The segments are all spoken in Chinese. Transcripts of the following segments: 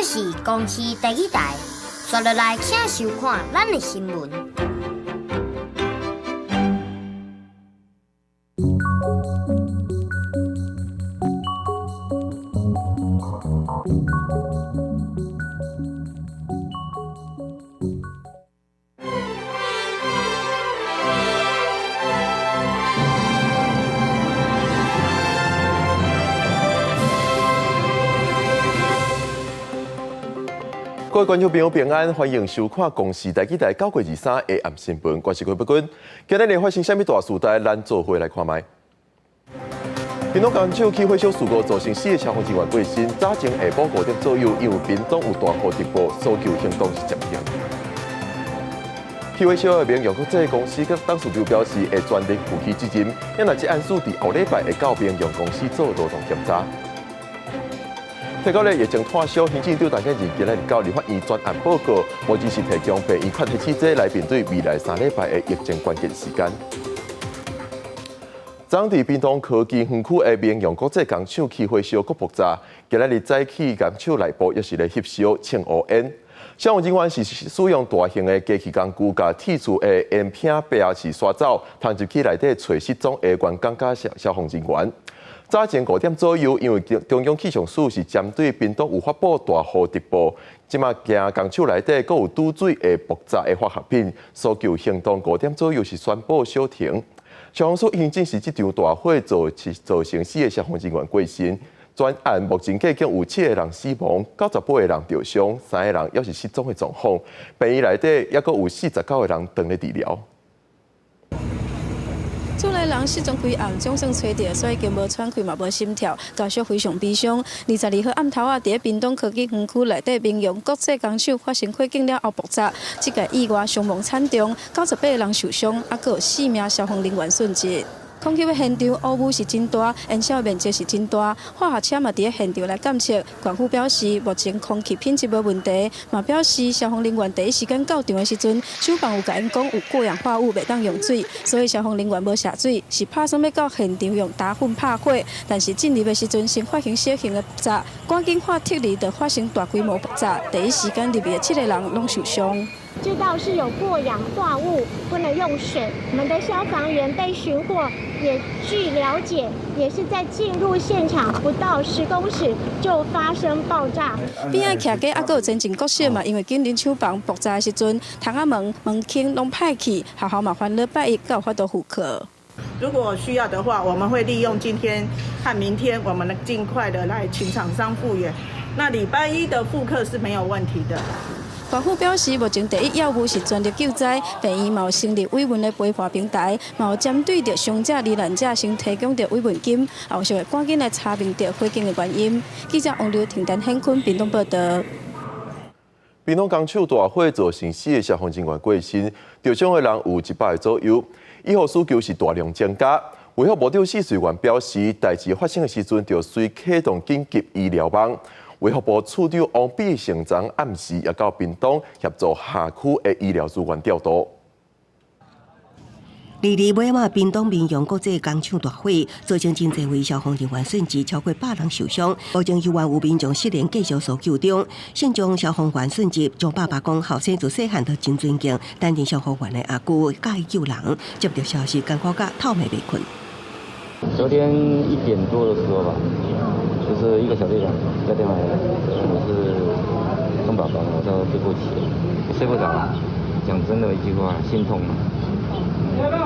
这是公司第一台，接落来请收看咱的新闻。各位观众朋友平安，欢迎收看《公视台记台9月23的暗新闻》，我是郭伯君。今日发生什么大事代，咱做伙来看卖。屏东江州起火烧事故造成4个消防人员过身，早前下晡5点左右，因为屏东有大雨直播，搜救行动是暂停。起火烧的民用国际公司甲董事长表示，会全力负起责任，因为这案事伫后礼拜会到民用公司做劳动检查。提到疫情退烧，行政长陈建仁今日到立法院专案报告，目前是提供病院确诊者来面对未来3礼拜的疫情关键时间。昨伫屏东科技园区的民用国际工厂起火烧搁爆炸，今日早起工厂内部也是咧翕烧庆乌烟。消防人员是使用大型的机器工具，甲铁柱的烟片白是刷走，通入去内底找失踪的员工甲消防人员。早前5点左右，因为中央气象署是针对屏东有发布大雨特报，即马惊工厂内底阁有堵水的爆炸的化学品，搜救行动5点左右是宣布小停。消防署因证实这场大火造成4个消防人员过身，专案目前计有7个人死亡，98个人受伤，3个人也是失踪的状况。病院内底也阁有49个人等咧治疗。厝内人失踪规暗，总算找到，所以经无喘气嘛，无心跳，家属非常悲伤。22号暗头啊，伫屏东科技园区内底民用国际工厂发生火警了后爆炸，这个意外伤亡惨重，98个人受伤，还佫有4名消防人员殉职。空气的现场污污是真大，燃烧面积是真大，化学车嘛伫咧现场来监测。官府表示，目前空气品质无问题，嘛表示消防人员第一时间到场的时阵，厂房有甲因讲有过氧化物袂当用水，所以消防人员无下水，是拍算要到现场用打粉拍火。但是进入的时阵，先发生小型的爆炸，赶紧化撤离就发生大规模爆炸，第一时间入面的7个人拢受伤。知道是有过氧化物，不能用水。我们的消防员被寻获，也据了解，也是在进入现场不到10公尺就发生爆炸。边仔徛家还佫有真正国小嘛，因为紧邻厂房爆炸的时阵，窗仔门框拢歹去，学校嘛烦恼拜一才有法度复课。如果需要的话，我们会利用今天和明天，我们尽快的来请厂商复原。那礼拜1的复课是没有问题的。官府表示，目前第一要务是全力救灾，病院嘛有成立慰问的陪伴平台，嘛有针对着伤者、罹难者先提供着慰问金，后续会赶紧来查明着火警的原因。记者王刘婷、陈显坤屏东报道。屏东工厂大火造成4个消防人员过身，受伤的人有100个左右，以后需求是大量增加。卫福部长施水元表示，代志发生的时阵，就需启动紧急医疗网。卫福部处长王必成昨暗时也到屏东协助辖区的医疗资源调度。尾晚，屏东民用国际工厂大火，造成真侪位消防人员殉职，超过100人受伤。目前依然有民众失联，继续搜救中。现场消防员殉职，将爸爸讲后生自细汉就真尊敬，担任消防员的阿姑介意救人。接到消息，感觉甲透暝未困。昨天1点多的时候吧，就是一个小队长打电话来，我是跟爸爸，我说对不起，我睡不着。讲真的一句话，心痛，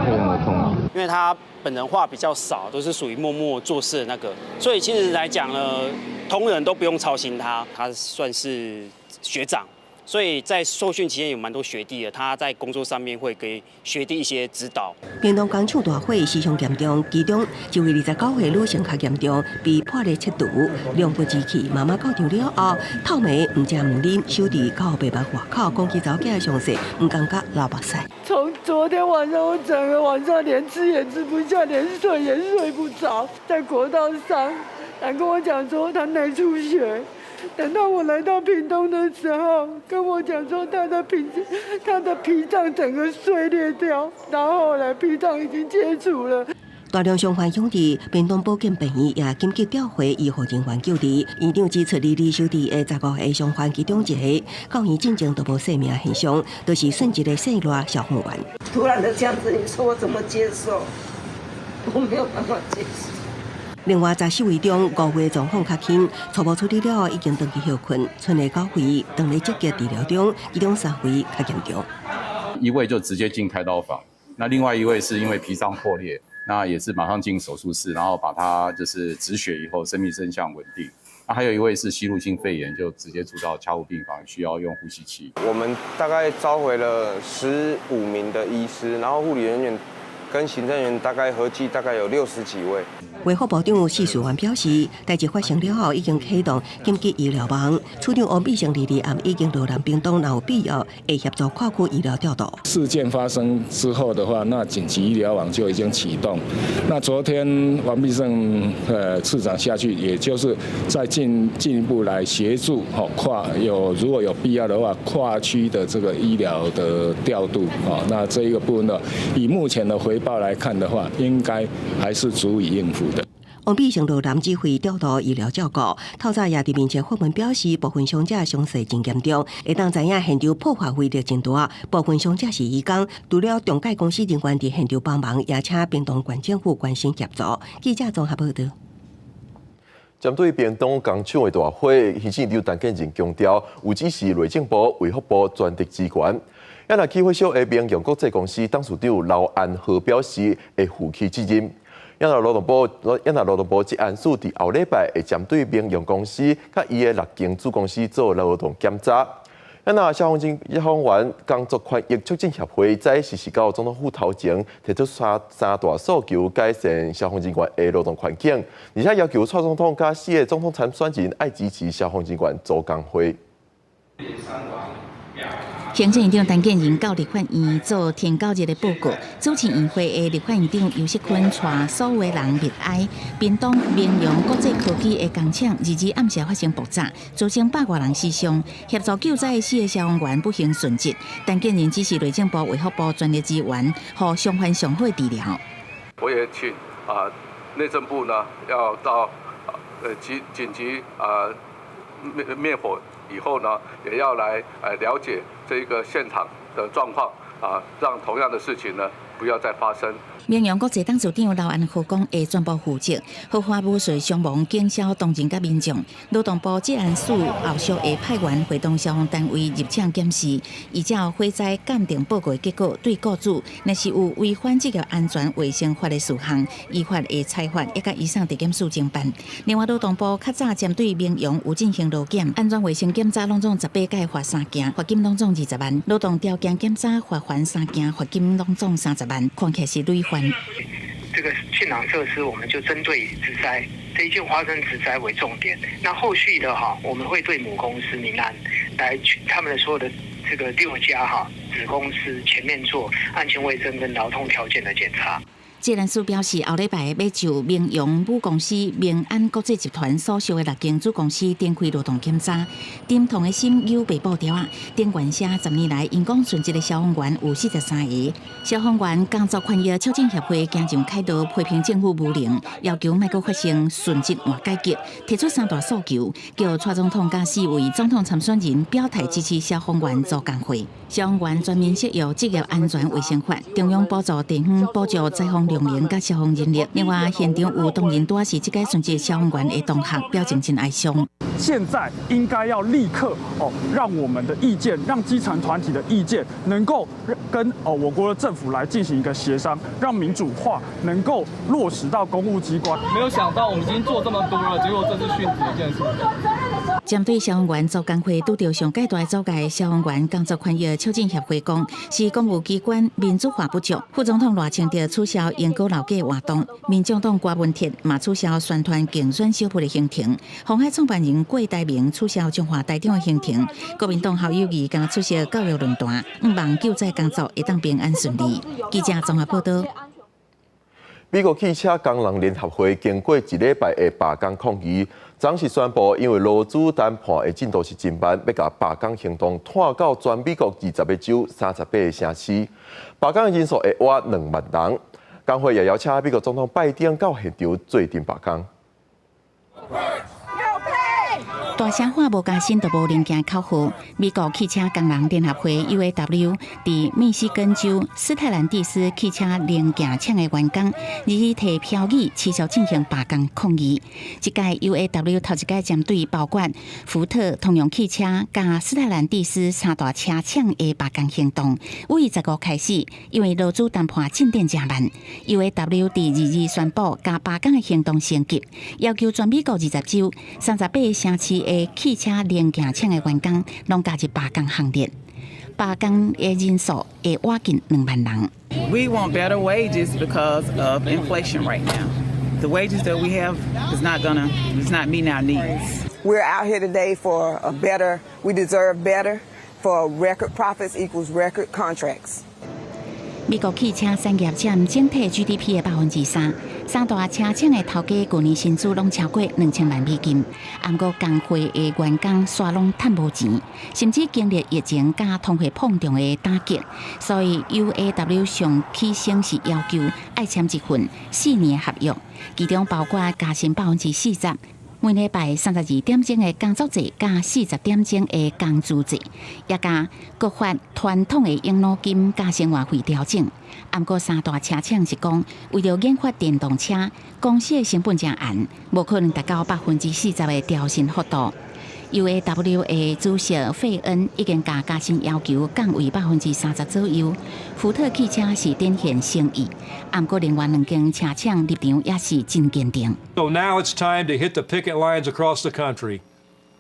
非常的痛。因为他本人话比较少，都是属于默默做事的那个，所以其实来讲呢，同仁都不用操心他，他算是学长。所以在受训期间有蛮多学弟的，他在工作上面会给学弟一些指导。屏东工厂大火非常严重，其中1位29岁女性较严重，被破裂切除，两部机器妈妈到场了后，透暝唔食唔啉，守伫到白板外口，讲起早家的详细，唔感觉流目屎。从昨天晚上，我整个晚上连吃也吃不下，连睡也睡不着，在国道上，他跟我讲说他内出血。等到我来到屏东的时候，跟我讲说他的脾脏整个碎裂掉，然后后来脾脏已经切除了。大量伤患涌至屏东保健病院，也紧急调回医护人员救治。院长指出，离收治的15个伤患其中一个到院进前都无生命现象，都是顺治的细热消防员。突然的这样子，你说我怎么接受？我没有办法接受。另外，14位中5位状况较轻，初步处理了已经回去休困，剩下9位仍在积极治疗中，其中3位较严重。一位就直接进开刀房，那另外一位是因为脾脏破裂，那也是马上进手术室，然后把他就是止血以后，生命征象稳定。那还有一位是吸入性肺炎，就直接住到加护病房，需要用呼吸器。我们大概召回了15名的医师，然后护理人员跟行政员大概合计大概有60几位。卫福部长施秀元表示，代志发生了后，已经启动紧急医疗网。处长王必成22暗已经到南屏东，若有必要会协助跨区医疗调度。事件发生之后的话，那紧急医疗网就已经启动。那昨天王必胜次长下去，也就是再进一步来协助如果有必要的话，跨区的这个医疗的调度那这一个部分呢，以目前的回报来看的话，应该还是足以应付的。王必成到南指挥调度医疗照顾，透早也伫面前发文表示，部分伤者伤势真严重，会当知影现场破坏威力真大，部分伤者是移工，除了中介公司人员伫现场帮忙，也请屏东县政府关心协助。记者综合报道。针对屏东工厂的大火，行政长陈建仁强调，有指示内政部、卫福部全力支援。也若起火烧下民用国际公司董事长刘安和表示会负起责任。也若劳动部这案事伫后礼拜会针对民用公司甲伊的6间子公司做劳动检查。也若消防员工作权益促进协会在实施到总统府头前提出三大诉求，改善消防人员的劳动环境，而且要求蔡总统甲4个总统参选人爱支持消防人员做工会。行政院长陈建仁到立法院做天9日的报告，主持院会的立法院长游锡堃带所有人默哀。屏东民用国际科技的工厂日暗时发生爆炸，造成100多人死伤。协助救灾的4个消防员不幸殉职。陈建仁指示内政部、卫福部专业支援，予伤患上好的治疗。我也请内政部呢要到紧急灭火以后呢，也要来了解这个现场的状况让同样的事情呢不要再发生。民用国际董事长刘安和讲会全部负责，合法无税伤亡减少同情甲民众。劳动部这案事后续会派员会同消防单位入场检视，依照火灾鉴定报告的结果，对雇主若是有违反职业安全卫生法的事项，依法会裁罚，也甲以上地检署侦办。另外，劳动部较早针对民用有进行劳检、安全卫生检查，拢总18届罚3件，罚金拢总20万；劳动条件检查罚款3件，罚金拢总30万，看起来是累犯。这个现场设施，我们就针对职灾这一件发生职灾为重点。那后续的我们会对母公司民安来他们的所有的这个6家子公司全面做安全卫生跟劳动条件的检查。这人士表示，后礼拜要就民用母公司民安国际集团所属的6间子公司展开劳动检查。点同的心有被报条顶管写10年来因公殉职的消防员有43个。消防员工作权益促进协会经常开导批评政府无能，要求莫阁发生殉职换改革，提出3大诉求，叫蔡总统甲4位总统参选人表态支持消防员做工会。消防员全面适用职业安全卫生法，中央补助地方补助灾防量能甲消防人力。另外，现场有同仁多是这届殉职消防员的同学，表情真哀伤。现在应该要立刻让我们的意见，让基层团体的意见能够跟我国的政府来进行一个协商，让民主化能够落实到公务机关。没有想到我们已经做这么多了，结果这是殉职的一件事。针对消防员做工会拄到上界大的阻碍，消防员工作权益促进协会讲，是公务机关民主化不足。副总统赖清德取消研究老计活动，民众党郭文铁嘛取消宣传竞选小铺的行程，鸿海创办人郭台铭取消中华台中的行程，国民党侯友宜刚出席教育论坛，希望救灾工作会当平安顺利。记者综合报道。美国汽车工人联合会经过1礼拜的罢工抗议，昨是宣布，因为劳资谈判的进度是真慢，要把罢工行动拖到全美国20个州、38个城市。罢工的人数会约2万人。工会也邀请美国总统拜登到现场做阵罢工。大社会无加薪，就无零件扣付。美国汽车工人联合会 UAW 伫密西根州斯泰兰蒂斯汽车零件厂的员工，日提票语持续进行罢工抗议。这届 UAW 头一届针对包括福特、通用汽车加斯泰兰蒂斯三大车厂的罢工行动，为15开始，因为劳资谈判进展真慢。UAW 伫22宣布，加罢工的行动升级，要求全美国20州、38城市的汽车零件厂的员工拢加入罢工行列，罢工的人数会挖近2万人。We want better wages because of inflation right now. The wages that we have is not meeting our needs. We're out here today for a better. We deserve better. For record profits equals record contracts. 美国汽车产业占整体 GDP 的3%，三大车厂的头家去年薪资拢超过2000万美金，不过工会的员工煞拢赚无钱，甚至经历疫情加通货膨胀的打击，所以 UAW 上起先是要求爱签一份4年的合约，其中包括加薪40%。每礼拜32點鐘的工作制加40點鐘的工資制，也加國發傳統的養老金加生活費調整。不過三大車廠是講，為了研發電動車，公司的成本真懸，無可能達到40%的調薪幅度。UAW 的主席費恩已經加薪要求降為30%左右。福特汽車是展現誠意，不過另外2間車廠立場也是真堅定。So now it's time to hit the picket lines across the country.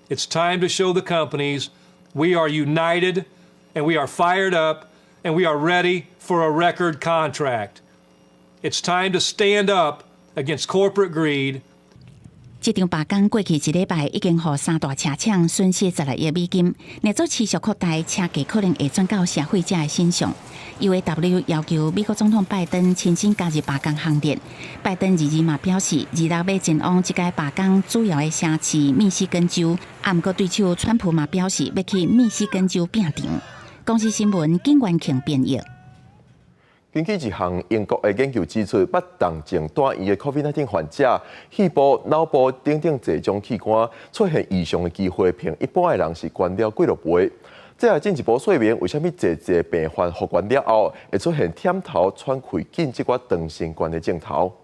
It's time to show the companies we are united and we are fired up and we are ready for a record contract. It's time to stand up against corporate greed. 这场罢工过去1礼拜，已经予三大车厂损失12亿美金，若做持续扩大，车价可能会转到消费者的身上。UAW 要求美国总统拜登亲身加入罢工行列。拜登22嘛表示，26要前往这届罢工主要的城市密西根州，不过对手川普嘛表示要去密西根州拼场。公司新闻景元庆编译。根据一项英国的研究指出，不动静短延的 COVID-19 患者，肺部、脑部等等这种器官出现异常的机会，比一般的人是高了几落倍。这也进一步说明为什么这病患复原了后，会出现舔头、喘气紧这款长新冠的症头。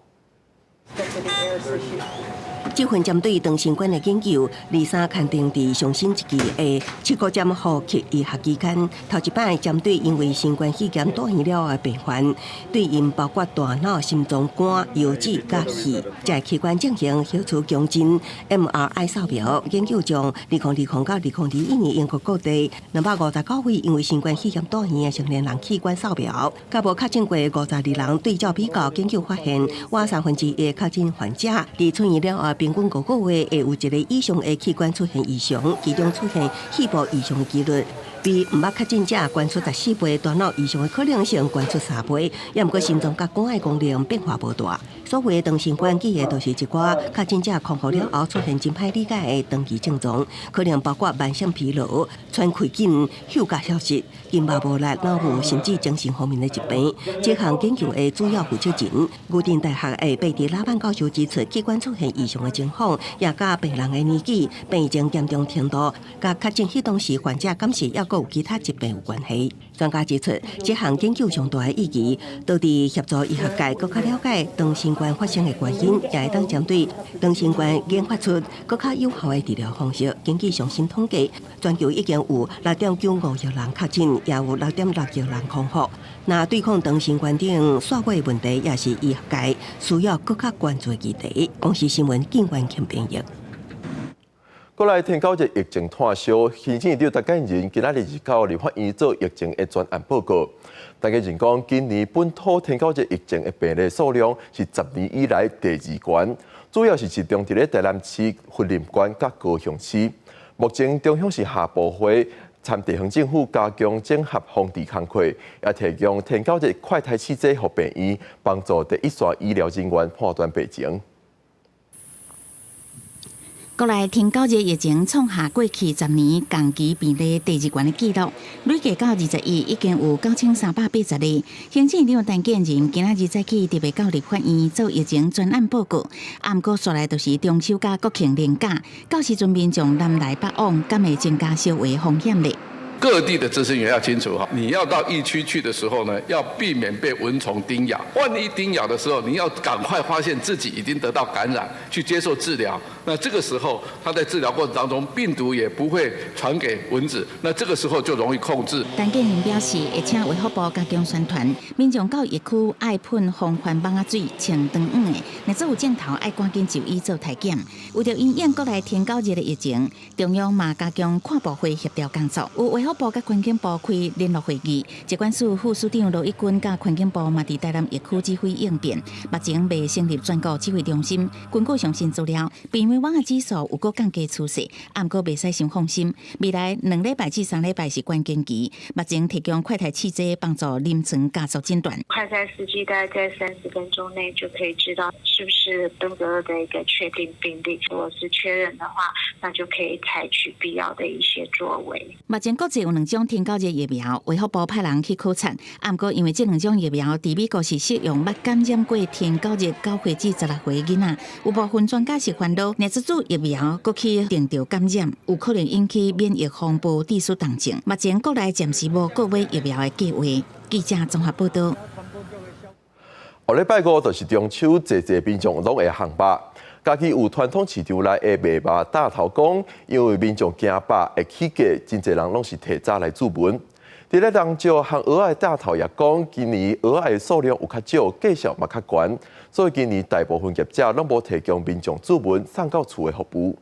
这份针对长新冠的研究，23刊登伫上新一期的7个针呼吸医学期刊。头一摆针对因为新冠肺炎住院了的病患，对因包括大脑、心脏、肝、腰子、甲肺这器官进行核磁共振 MRI 扫描。研究将2020到2021年英国各地259位因为新冠肺炎住院的成年人器官扫描，甲无确诊过52人对照比较，研究发现，我1/3的确诊患者伫出院了后，平均5个月会有1个以上的器官出现异常，其中出现肺部异常的几率，比毋捌确诊者悬出14倍，大脑异常的可能性悬出3倍，也毋过心脏甲肝的功能变化无大。所谓的长新冠记的，都是一寡确诊者康复了后出现真歹理解的长期症状，可能包括慢性疲劳、喘气紧、嗅觉消失、筋膜无力、脑部甚至精神方面的疾病。这项研究的主要负责人，牛津大学的贝蒂拉曼教授指出，器官出现异常的情况，也甲病人的年纪、病情严重程度、甲确诊迄当时患者感染也有其他疾病有关系。专家指出，这项研究上大的意义，都伫协助医学界更加了解长新冠发生的原因，也会当针对长新冠研发出更加有效的治疗方式。根据上新统计，全球已经有6.95亿人确诊，也有6.6亿人康复。那对抗长新冠等社会问题，也是医学界需要更加关注的议题。公司新闻景元庆编译。过来天狗节疫情炭烧，行政长陈建仁今仔日是到立法院做疫情的专案报告。陈建仁讲，今年本土天狗节疫情的病例数量是10年以来第2高，主要是集中伫咧台南市、云林县甲高雄市。目前中央是下部会参地方政府加强整合防治工作，也提供天狗节快筛试剂予病院，帮助第一线医疗人员判断病情。国内天狗节疫情创下过去10年同期比例第2悬的纪录，累计到20亿，已经有9380例。行政长陈建仁今仔日早起特别到立法院做疫情专案报告，不过说来都是中秋甲国庆连假，到时阵民众南来北往，敢会增加烧危风险呢？各地的资讯也要清楚哈，你要到疫区去的时候呢，要避免被蚊虫叮咬。万一叮咬的时候，你要赶快发现自己已经得到感染，去接受治疗。那这个时候，他在治疗过程当中，病毒也不会传给蚊子，那这个时候就容易控制。陈建仁表示，会请卫福部加强宣传，民众到疫区爱喷防范蚊仔水、穿长远的，若做有症头爱赶紧就医做体检。为着因应国内天狗热的疫情，中央嘛加强跨部会协调工作，有卫福部甲环境部开联络会议，疾管署副署长罗一军甲环境部嘛伫台南疫区指挥应变，目前未成立全国指挥中心。根据最新资料，病危蚊的指数有个降低趋势，不过袂使伤放心。未来2礼拜至3礼拜是关键期，目前提供快筛试剂帮助临床加速诊断。快筛试剂大概在30分钟内就可以知道是不是登革热的一个确定病例。如果是确认的话，那就可以采取必要的一些作为。目前国际有2种天狗热疫苗，卫福部派人去考察，不过因为这2种疫苗伫美国是适用捌感染过天狗热9岁至16岁的囡仔，有部分专家是烦恼，若这组疫苗过去定着感染，有可能引起免疫风暴致死重症。目前国内暂时无购买疫苗的计划。记者综合报道。下礼拜5就是中秋，侪民众拢会烘肉。家己有传统市场内的卖肉大头讲，因为民众惊肉会起价，真侪人拢是提早来注文。伫咧当招烘蚵仔的大头也讲，今年蚵仔的数量有较少，价数嘛较悬，所以今年大部分业者拢无提供民众注文送到厝的服务。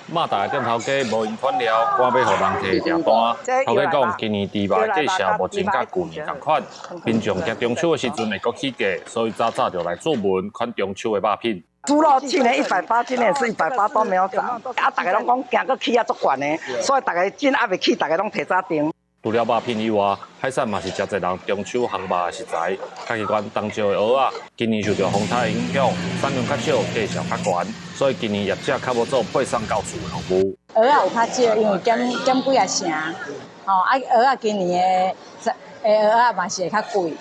马大店头家无用款了，我要互人提订单。头家讲，今年猪肉价数无真甲旧年同款，民众吃中秋的时阵会阁起价，所以早就来注文款中秋的肉品。猪肉去年180，今年是180都没有涨。大家拢讲惊个起啊足悬的，所以大家真还未起，大家拢提早订。除了肉品以外，海产嘛是真侪人中秋烘肉的食材。家己管当招的蚵仔，今年受到风台影响，产量较少，价数较悬，所以今年业者较无做配送到厝的服务。蚵仔有较少，因为减几啊成，蚵仔今年的蚵仔嘛是会较贵。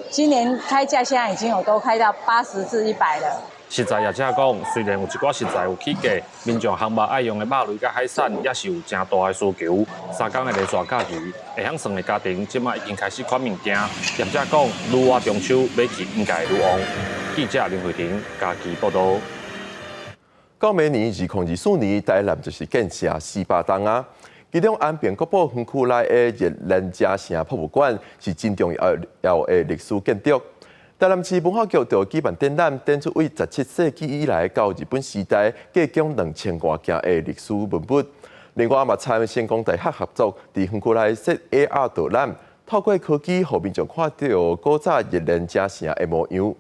今年开价现在已经有都开到80至100了。实在业者讲，虽然有一寡食材有起价，民众烘肉爱用的肉类甲海产也是有真大的需求。3天的连续假期，会晓算的家庭，即卖已经开始款物件。业者讲，愈晚中秋买去应该愈旺。记者林慧婷家己报道。到明年2024年，台南就是建成400栋啊。其中安平国宝园区内的热兰遮城博物馆是真重要的历史建筑。台南市文化局就举办展览，展出为17世纪以来到日本时代各种2000多件的历史文物。另外，嘛参与成功大学合作，伫园区内设 AR 导览，透过科技，让民众看到古早热兰遮城的模样。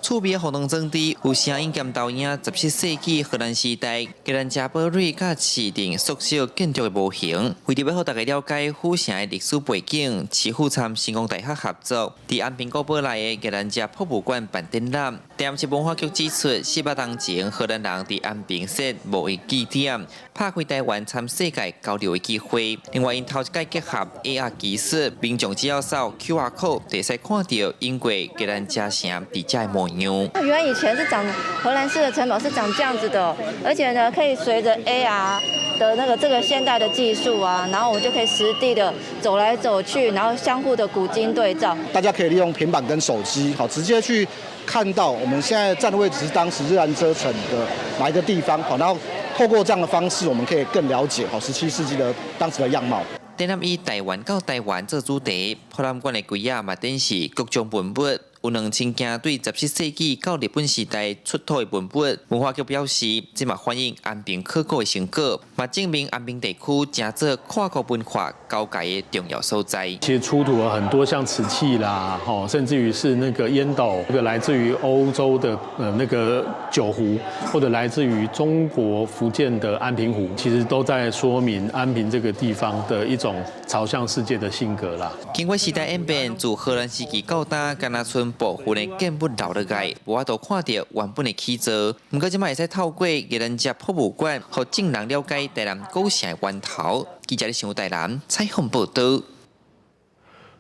厝边活动装置有声音兼投影17世纪荷兰时代吉兰加堡垒甲市定缩小建筑的模型。为着要让大家了解府城的历史背景，市府参成功大学合作，伫安平古堡内的吉兰加博物馆办展览。台南市文化局指出，400年前荷兰人伫安平设贸易据点，拍开台湾参世界交流的机会。另外，因头一届结合 AR 技术，民众只要扫 QR code， 就使看到英国吉兰加城伫遮的模样。原来以前是长荷兰式的城堡是长这样子的，而且呢，可以随着 AR 的这个现代的技术啊，然后我们就可以实地的走来走去，然后相互的古今对照。大家可以利用平板跟手机，好直接去看到我们现在站的位置是当时热兰遮城的哪一个地方，好，然后透过这样的方式，我们可以更了解好17世纪的当时的样貌。展览以台湾到台湾做主题，博览馆的柜仔嘛展示各种文物。有2000件对17世纪到日本时代出土的文物，文化局表示，这嘛反映安平考古的成果，嘛证明安平地区正做跨国文化交界的重要所在。其实出土了很多像瓷器啦，甚至于是那个烟斗，这个来自于欧洲的那个酒壶，或者来自于中国福建的安平壶，其实都在说明安平这个地方的一种朝向世界的性格啦。经过时代演变，自荷兰时期到今，甘那村部分的建物留落来，无法度看到原本的起造。不过，即卖会使透过艺人节博物馆，互众人了解台南古城的源头。记者上台南采访报道。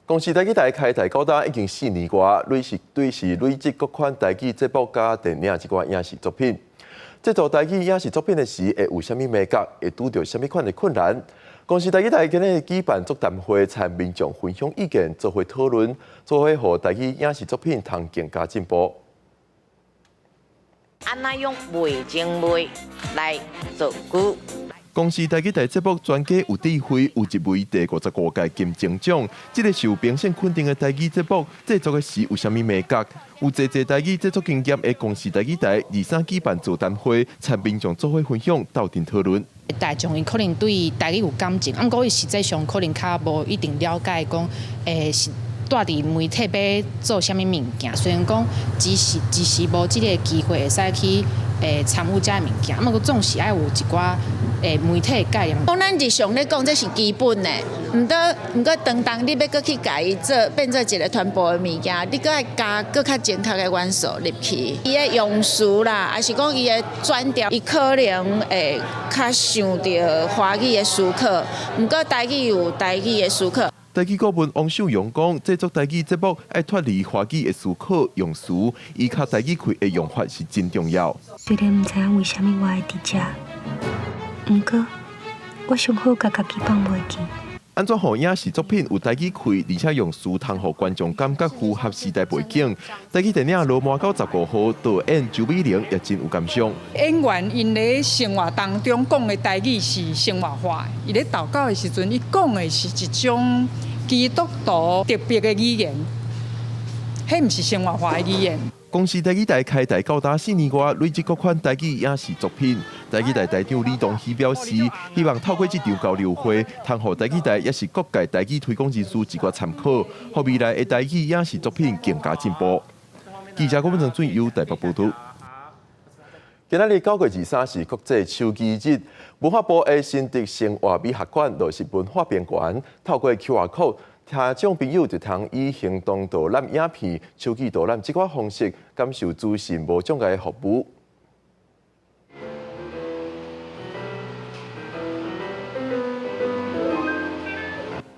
公司台语台开台高达已经4年多，累积各款台语节目加电影一寡影视作品。制作台语影视作品的时，会有啥物美感？会拄到啥物款的困难？公司台语台今日举办座谈会，参民众分享意见，做伙讨论，做伙互台语影视作品通更加进步。安那用味精味来做句？公司台语台节目专家有智慧，有一位第55届金钟奖。这个受评审肯定的台语节目制作的时有啥物美感？有侪台语制作经验的公司台语台23举办座谈会，参民众做伙分享，斗阵讨论。大众伊可能对台语有感情，毋过伊实际上可能较无一定了解讲，是住伫媒体要做啥物物件。虽然讲只是无即个机会会使去参与遮物件，毋过总是爱有一寡媒体的概念。讲咱日常咧讲，这是基本的，毋过当你要搁去改做变做一个全部的物件，你搁爱加搁较正确的元素入去。伊的用词啦，还是讲伊的转调，伊可能会较想到华语的思考，毋过台语有台语的思考。台语顾问王秀荣讲，制作台语节目爱脱离华语的思考用词，依靠台语开的用法是真重要。虽然毋知影为虾米我会伫遮，毋过我上好甲家己放袂记。安怎互影视作品有台语开，而且用词通互观众感觉符合时代背景？台语电影《罗马到15号》导演周美玲也真有感想。演员因咧生活当中讲的台语是生活化的，伊咧祷告的时阵，伊讲的是一种基督徒特别的语言，迄毋是生活化的语言。公司台语台开台高达4年多，累积各款台语影视作品。台语台台长李东熙表示，希望透过这场交流会，通互台语台也是各界台语推广人士一个参考，互未来的台语影视作品更加进步。记者郭文成由台北报道。今仔日9月23是国际手机日，文化部的新竹生活美学馆就是文化边缘，透过 QR code。听众朋友就通以行动导览影片、手机导览这款方式，感受资讯无障碍的服务。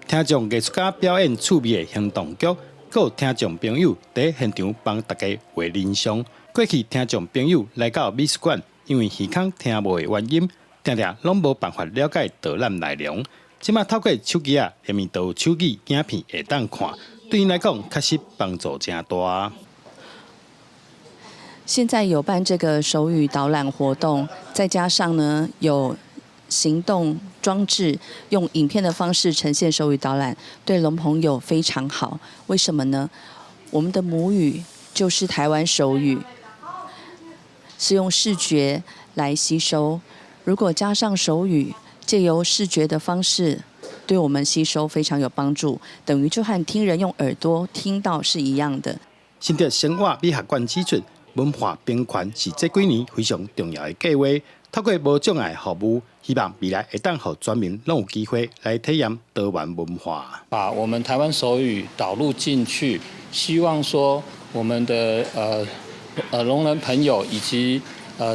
听众艺术家表演趣味的行动剧，还有听众朋友在现场帮大家画人像。过去听众朋友来到美术馆，因为耳孔听无的原因，常常拢无办法了解导览内容。即马透过手机下面都有手机影片会当看，对因来讲确实帮助真大。现在有办这个手语导览活动，再加上呢有行动装置，用影片的方式呈现手语导览，对聋朋友非常好。为什么呢？我们的母语就是台湾手语，是用视觉来吸收，如果加上手语，借由视觉的方式，对我们吸收非常有帮助，等于就和听人用耳朵听到是一样的。新竹生活美学馆指出，文化边缘是这几年非常重要的计划。透过无障碍服务，希望未来会当互全民拢有机会来体验多元文化。把我们台湾手语导入进去，希望说我们的聋人朋友以及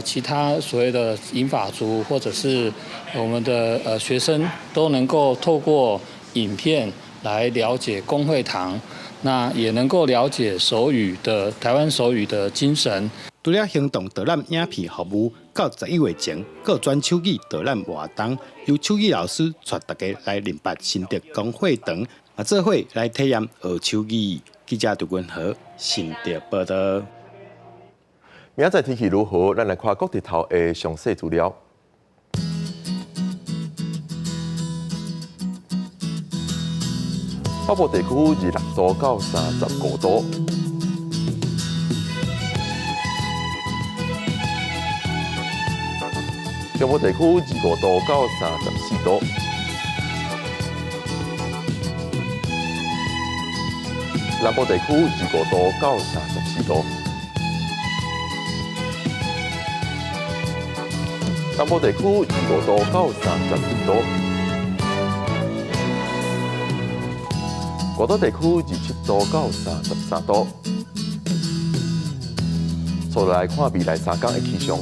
其他所谓的银发族或者是我们的学生都能够透过影片来了解公会堂，那也能够了解手语的台湾手语的精神。除了行动导览影片服务，到11月前，各专手语导览活动，由手语老师带大家来联办新竹公会堂，做伙来体验学手语。记者杜君和新竹报道。明仔天气如何？咱来看各地头的详细资料。北部地区26度到35度，中部地区25度到34度，南部地区25度到34度。南部地区25度到32度，高岛地区27度到33度，速来看未来3天的气象。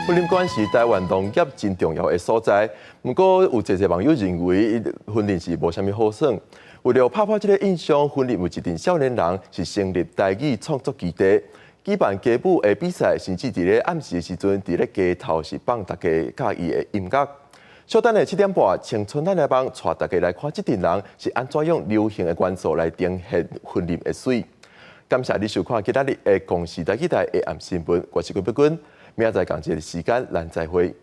婚礼馆是台湾农业真重要的所在，不过有侪网友认为婚礼是无啥物好耍。为了拍破这个印象，婚礼有一群少年人是成立台语创作基地，举办歌舞的比赛，甚至伫咧暗时的时阵，伫咧街头是放大家介意的音乐。稍等的7点半，青春咱来帮带大家来看这群人是安怎用流行的元素来呈现婚礼的水。感谢你收看今日的公视台记台下暗新闻，我是郭碧君。明仔载同一个时间，咱再会。